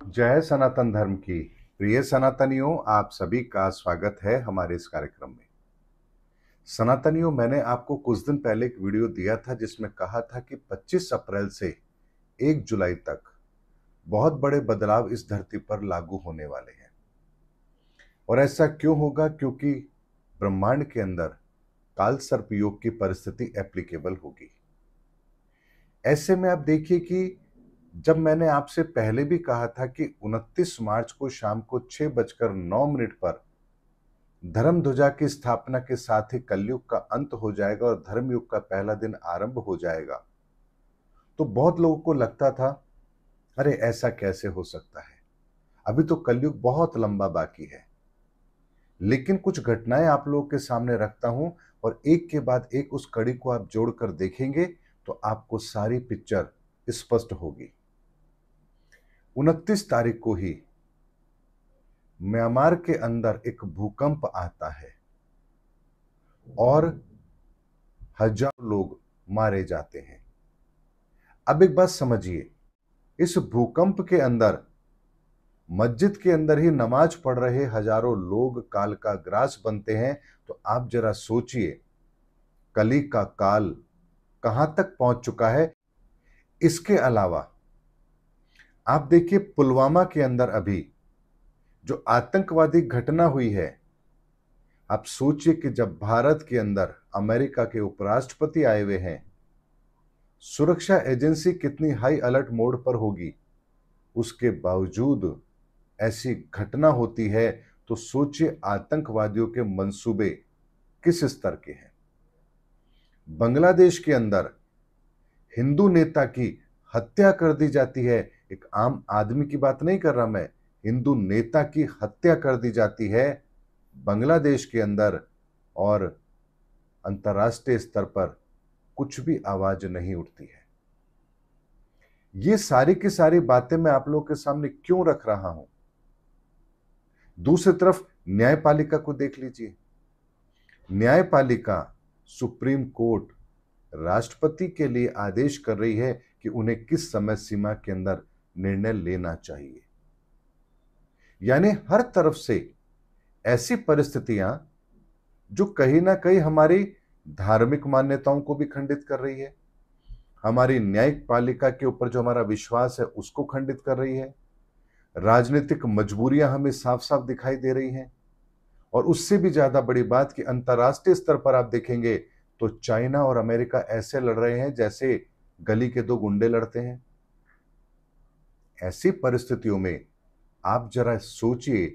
जय सनातन धर्म की प्रिय सनातनियों, आप सभी का स्वागत है हमारे इस कार्यक्रम में। सनातनियों, मैंने आपको कुछ दिन पहले एक वीडियो दिया था जिसमें कहा था कि 25 अप्रैल से 1 जुलाई तक बहुत बड़े बदलाव इस धरती पर लागू होने वाले हैं। और ऐसा क्यों होगा? क्योंकि ब्रह्मांड के अंदर काल सर्प योग की परिस्थिति एप्लीकेबल होगी। ऐसे में आप देखिए कि जब मैंने आपसे पहले भी कहा था कि 29 मार्च को शाम को 6:09 पर धर्म ध्वजा की स्थापना के साथ ही कलयुग का अंत हो जाएगा और धर्मयुग का पहला दिन आरंभ हो जाएगा, तो बहुत लोगों को लगता था, अरे ऐसा कैसे हो सकता है, अभी तो कलयुग बहुत लंबा बाकी है। लेकिन कुछ घटनाएं आप लोगों के सामने रखता हूं और एक के बाद एक उस कड़ी को आप जोड़कर देखेंगे तो आपको सारी पिक्चर स्पष्ट होगी। 29 तारीख को ही म्यांमार के अंदर एक भूकंप आता है और हजारों लोग मारे जाते हैं। अब एक बात समझिए, इस भूकंप के अंदर मस्जिद के अंदर ही नमाज पढ़ रहे हजारों लोग काल का ग्रास बनते हैं। तो आप जरा सोचिए, कली का काल कहां तक पहुंच चुका है। इसके अलावा आप देखिए, पुलवामा के अंदर अभी जो आतंकवादी घटना हुई है, आप सोचिए कि जब भारत के अंदर अमेरिका के उपराष्ट्रपति आए हुए हैं, सुरक्षा एजेंसी कितनी हाई अलर्ट मोड पर होगी, उसके बावजूद ऐसी घटना होती है। तो सोचिए आतंकवादियों के मंसूबे किस स्तर के हैं। बांग्लादेश के अंदर हिंदू नेता की हत्या कर दी जाती है। एक आम आदमी की बात नहीं कर रहा मैं, हिंदू नेता की हत्या कर दी जाती है बांग्लादेश के अंदर, और अंतर्राष्ट्रीय स्तर पर कुछ भी आवाज नहीं उठती है। ये सारी की सारी बातें मैं आप लोगों के सामने क्यों रख रहा हूं? दूसरी तरफ न्यायपालिका को देख लीजिए। न्यायपालिका, सुप्रीम कोर्ट राष्ट्रपति के लिए आदेश कर रही है कि उन्हें किस समय सीमा के अंदर निर्णय लेना चाहिए। यानी हर तरफ से ऐसी परिस्थितियां जो कहीं ना कहीं हमारी धार्मिक मान्यताओं को भी खंडित कर रही है, हमारी न्यायिक पालिका के ऊपर जो हमारा विश्वास है उसको खंडित कर रही है, राजनीतिक मजबूरियां हमें साफ साफ दिखाई दे रही हैं। और उससे भी ज्यादा बड़ी बात कि अंतर्राष्ट्रीय स्तर पर आप देखेंगे तो चाइना और अमेरिका ऐसे लड़ रहे हैं जैसे गली के दो गुंडे लड़ते हैं। ऐसी परिस्थितियों में आप जरा सोचिए,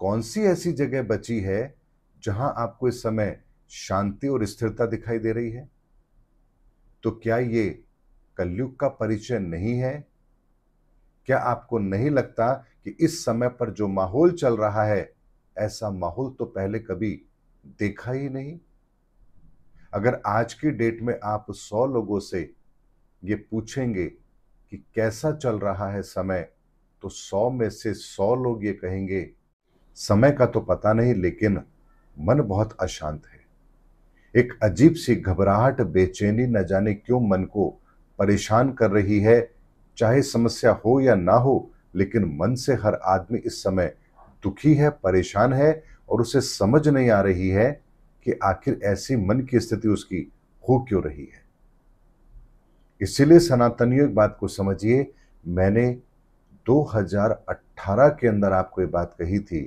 कौन सी ऐसी जगह बची है जहां आपको इस समय शांति और स्थिरता दिखाई दे रही है? तो क्या ये कलयुग का परिचय नहीं है? क्या आपको नहीं लगता कि इस समय पर जो माहौल चल रहा है, ऐसा माहौल तो पहले कभी देखा ही नहीं? अगर आज की डेट में आप 100 लोगों से ये पूछेंगे कि कैसा चल रहा है समय, तो 100 में से 100 लोग ये कहेंगे, समय का तो पता नहीं लेकिन मन बहुत अशांत है। एक अजीब सी घबराहट, बेचैनी न जाने क्यों मन को परेशान कर रही है। चाहे समस्या हो या ना हो, लेकिन मन से हर आदमी इस समय दुखी है, परेशान है, और उसे समझ नहीं आ रही है कि आखिर ऐसी मन की स्थिति उसकी हो क्यों रही है। इसीलिए सनातनियों एक बात को समझिए, मैंने 2018 के अंदर आपको ये बात कही थी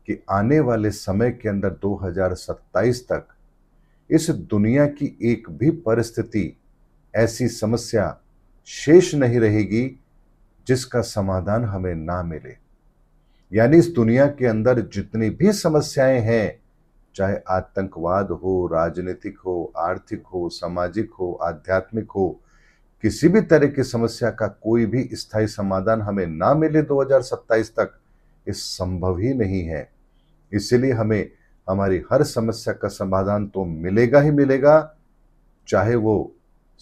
कि आने वाले समय के अंदर 2027 तक इस दुनिया की एक भी परिस्थिति, ऐसी समस्या शेष नहीं रहेगी जिसका समाधान हमें ना मिले। यानी इस दुनिया के अंदर जितनी भी समस्याएं हैं, चाहे आतंकवाद हो, राजनीतिक हो, आर्थिक हो, सामाजिक हो, आध्यात्मिक हो, किसी भी तरह की समस्या का कोई भी स्थायी समाधान हमें ना मिले 2027 तक, ये संभव ही नहीं है। इसलिए हमें हमारी हर समस्या का समाधान तो मिलेगा ही मिलेगा, चाहे वो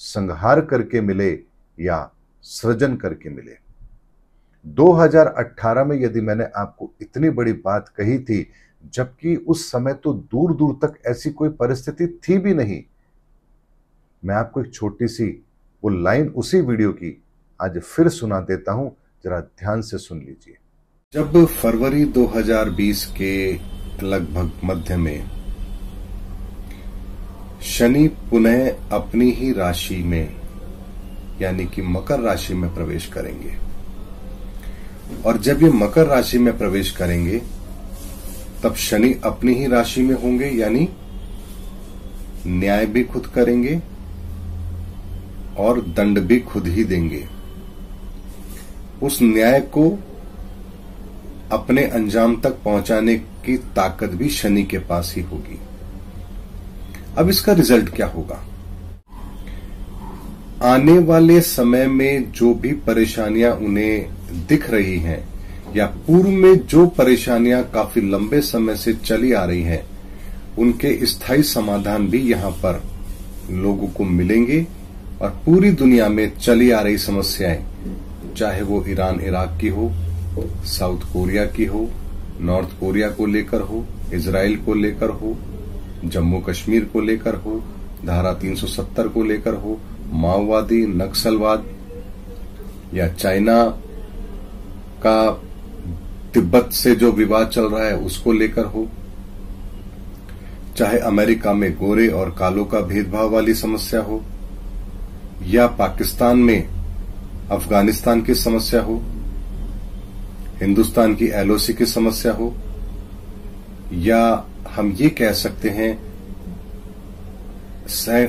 संहार करके मिले या सृजन करके मिले। 2018 में यदि मैंने आपको इतनी बड़ी बात कही थी, जबकि उस समय तो दूर दूर तक ऐसी कोई परिस्थिति थी भी नहीं। मैं आपको एक छोटी सी वो लाइन उसी वीडियो की आज फिर सुना देता हूं, जरा ध्यान से सुन लीजिए। जब फरवरी 2020 के लगभग मध्य में शनि पुनः अपनी ही राशि में यानी कि मकर राशि में प्रवेश करेंगे, और जब ये मकर राशि में प्रवेश करेंगे तब शनि अपनी ही राशि में होंगे, यानी न्याय भी खुद करेंगे और दंड भी खुद ही देंगे। उस न्याय को अपने अंजाम तक पहुंचाने की ताकत भी शनि के पास ही होगी। अब इसका रिजल्ट क्या होगा? आने वाले समय में जो भी परेशानियां उन्हें दिख रही हैं या पूर्व में जो परेशानियां काफी लंबे समय से चली आ रही हैं, उनके स्थायी समाधान भी यहां पर लोगों को मिलेंगे। और पूरी दुनिया में चली आ रही समस्याएं, चाहे वो ईरान इराक की हो, साउथ कोरिया की हो, नॉर्थ कोरिया को लेकर हो, इजराइल को लेकर हो, जम्मू कश्मीर को लेकर हो, धारा 370 को लेकर हो, माओवादी नक्सलवाद, या चाइना का तिब्बत से जो विवाद चल रहा है उसको लेकर हो, चाहे अमेरिका में गोरे और कालों का भेदभाव वाली समस्या हो, या पाकिस्तान में अफगानिस्तान की समस्या हो, हिंदुस्तान की एलओसी की समस्या हो, या हम ये कह सकते हैं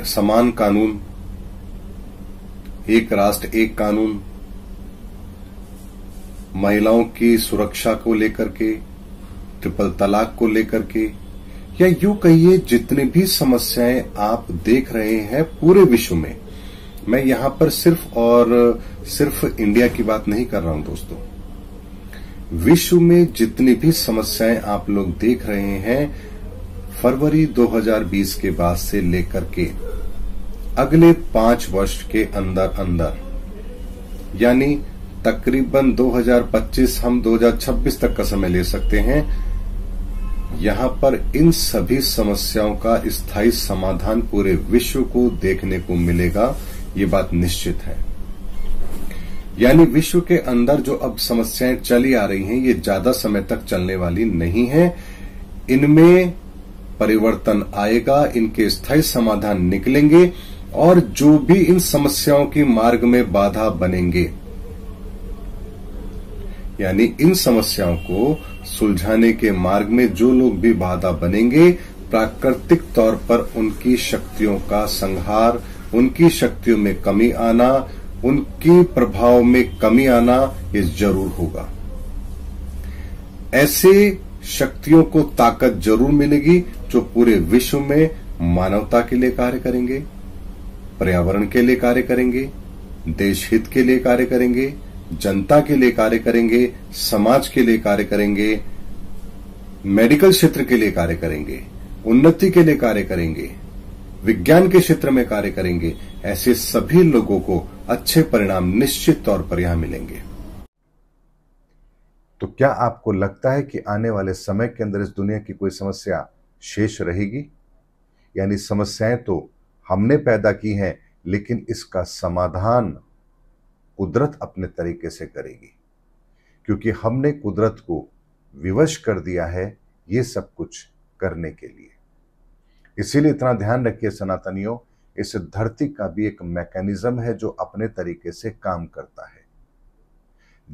समान कानून, एक राष्ट्र एक कानून, महिलाओं की सुरक्षा को लेकर के, ट्रिपल तलाक को लेकर के, या यूं कहिए जितनी भी समस्याएं आप देख रहे हैं पूरे विश्व में, मैं यहां पर सिर्फ और सिर्फ इंडिया की बात नहीं कर रहा हूं दोस्तों, विश्व में जितनी भी समस्याएं आप लोग देख रहे हैं फरवरी 2020 के बाद से लेकर के अगले 5 वर्ष के अंदर अंदर, यानी तकरीबन 2025 हम 2026 तक का समय ले सकते हैं, यहां पर इन सभी समस्याओं का स्थायी समाधान पूरे विश्व को देखने को मिलेगा, ये बात निश्चित है। यानी विश्व के अंदर जो अब समस्याएं चली आ रही हैं ये ज्यादा समय तक चलने वाली नहीं है, इनमें परिवर्तन आएगा, इनके स्थायी समाधान निकलेंगे, और जो भी इन समस्याओं की मार्ग में बाधा बनेंगे, यानी इन समस्याओं को सुलझाने के मार्ग में जो लोग भी बाधा बनेंगे, प्राकृतिक तौर पर उनकी शक्तियों का संहार, उनकी शक्तियों में कमी आना, उनकी प्रभाव में कमी आना ये जरूर होगा। ऐसे शक्तियों को ताकत जरूर मिलेगी जो पूरे विश्व में मानवता के लिए कार्य करेंगे, पर्यावरण के लिए कार्य करेंगे, देश हित के लिए कार्य करेंगे, जनता के लिए कार्य करेंगे, समाज के लिए कार्य करेंगे, मेडिकल क्षेत्र के लिए कार्य करेंगे, उन्नति के लिए कार्य करेंगे, विज्ञान के क्षेत्र में कार्य करेंगे। ऐसे सभी लोगों को अच्छे परिणाम निश्चित तौर पर यहां मिलेंगे। तो क्या आपको लगता है कि आने वाले समय के अंदर इस दुनिया की कोई समस्या शेष रहेगी? यानी समस्याएं तो हमने पैदा की हैं, लेकिन इसका समाधान कुदरत अपने तरीके से करेगी, क्योंकि हमने कुदरत को विवश कर दिया है ये सब कुछ करने के लिए। इसीलिए इतना ध्यान रखिए सनातनियों, इस धरती का भी एक मैकेनिज्म है जो अपने तरीके से काम करता है।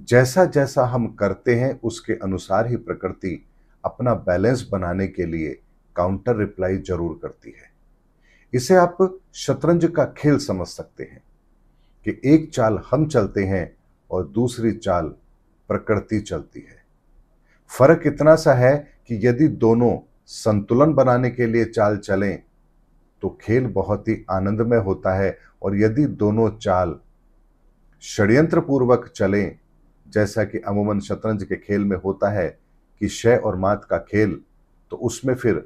जैसा जैसा हम करते हैं उसके अनुसार ही प्रकृति अपना बैलेंस बनाने के लिए काउंटर रिप्लाई जरूर करती है। इसे आप शतरंज का खेल समझ सकते हैं कि एक चाल हम चलते हैं और दूसरी चाल प्रकृति चलती है। फर्क इतना सा है कि यदि दोनों संतुलन बनाने के लिए चाल चलें तो खेल बहुत ही आनंदमय होता है, और यदि दोनों चाल षड्यंत्र पूर्वक चलें, जैसा कि अमूमन शतरंज के खेल में होता है कि शय और मात का खेल, तो उसमें फिर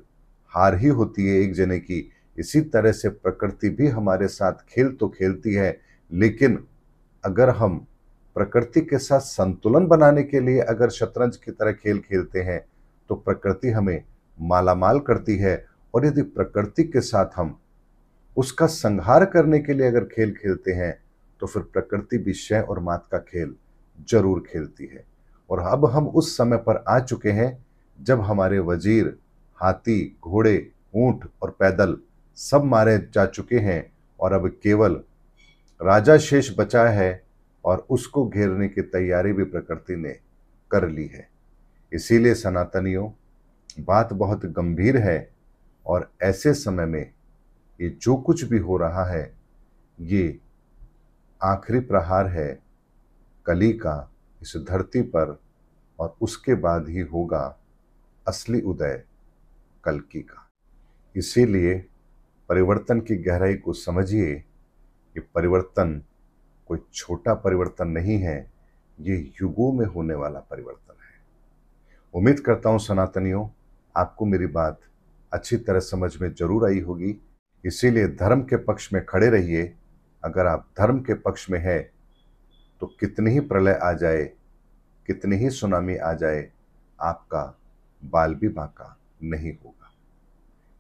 हार ही होती है एक जने की। इसी तरह से प्रकृति भी हमारे साथ खेल तो खेलती है, लेकिन अगर हम प्रकृति के साथ संतुलन बनाने के लिए अगर शतरंज की तरह खेल खेलते हैं तो प्रकृति हमें मालामाल करती है, और यदि प्रकृति के साथ हम उसका संहार करने के लिए अगर खेल खेलते हैं तो फिर प्रकृति भी शय और मात का खेल जरूर खेलती है। और अब हम उस समय पर आ चुके हैं जब हमारे वजीर, हाथी, घोड़े, ऊंट और पैदल सब मारे जा चुके हैं और अब केवल राजा शेष बचा है और उसको घेरने की तैयारी भी प्रकृति ने कर ली है। इसीलिए सनातनियों, बात बहुत गंभीर है और ऐसे समय में ये जो कुछ भी हो रहा है ये आखिरी प्रहार है कली का इस धरती पर, और उसके बाद ही होगा असली उदय कल्कि का। इसीलिए परिवर्तन की गहराई को समझिए। ये परिवर्तन कोई छोटा परिवर्तन नहीं है, ये युगों में होने वाला परिवर्तन है। उम्मीद करता हूं सनातनियों, आपको मेरी बात अच्छी तरह समझ में जरूर आई होगी। इसीलिए धर्म के पक्ष में खड़े रहिए। अगर आप धर्म के पक्ष में हैं तो कितनी ही प्रलय आ जाए, कितनी ही सुनामी आ जाए, आपका बाल भी बांका नहीं होगा।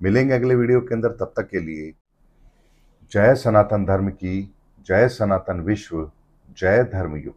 मिलेंगे अगले वीडियो के अंदर, तब तक के लिए जय सनातन धर्म की, जय सनातन विश्व, जय धर्म युग।